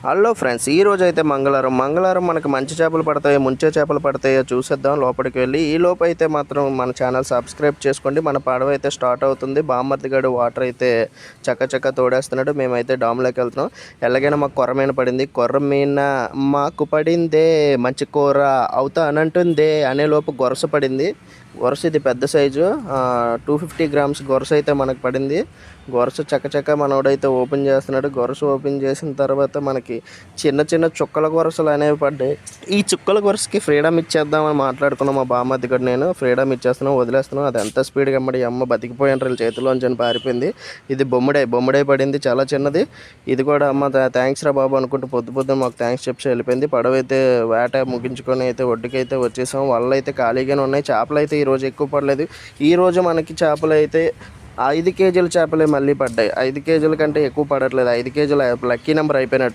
Hello friends, ఈరోజు అయితే మంగళవారం మనకు మంచి చేపలు పడతాయో ముంచే చేపలు పడతాయో చూసేద్దాం లోపలికి వెళ్ళి. ఈ లోపు అయితే మాత్రం మన ఛానల్ సబ్స్క్రైబ్ చేసుకోండి. మన పడవ అయితే స్టార్ట్ అవుతుంది. బామ్మర్ది గడు వాటర్ అయితే చక్క తోడేస్తున్నాడు. మేమైతే డామ్లోకి వెళ్తున్నాం. ఎలాగైనా మాకు కొర్రమీన పడింది. కొర్రమీన మాకు పడిందే, మంచి కూర అవుతా అనంటుందే అనే లోపు గొరస పడింది. గొరస ఇది పెద్ద సైజు 250 గ్రామ్స్ గొరస అయితే మనకు పడింది. గొరస చక్క మనోడైతే ఓపెన్ చేస్తున్నాడు. గొరస ఓపెన్ చేసిన తర్వాత మనకి చిన్న చుక్కల గొరసలు అనేవి పడ్డాయి. ఈ చుక్కల గొరసకి ఫ్రీడమ్ ఇచ్చేద్దామని మాట్లాడుకున్నాం. మా బామ్మది కూడా నేను ఫ్రీడమ్ ఇచ్చేస్తున్నాం, వదిలేస్తున్నాం. అది ఎంత స్పీడ్గా అమ్మడి అమ్మ బతికిపోయిన చేతిలోంచి పారిపోయింది. ఇది బొమ్మిడై పడింది, చాలా చిన్నది. ఇది కూడా అమ్మ థ్యాంక్స్ రా బాబు అనుకుంటూ పొద్దున మాకు థ్యాంక్స్ చెప్పి వెళ్ళిపోయింది. పడవ అయితే వేట ముగించుకొని అయితే ఒడ్డుకైతే వచ్చేసాం. వల్ల అయితే ఖాళీగానే ఉన్నాయి. చేపలు అయితే ఈరోజు ఎక్కువ పడలేదు. ఈరోజు మనకి చేపలు అయితే 5 కేజీల చేపలే మళ్ళీ పడ్డాయి. 5 కేజీల కంటే ఎక్కువ పడట్లేదు. 5 కేజీల లక్కీ నెంబర్ అయిపోయినట్టు.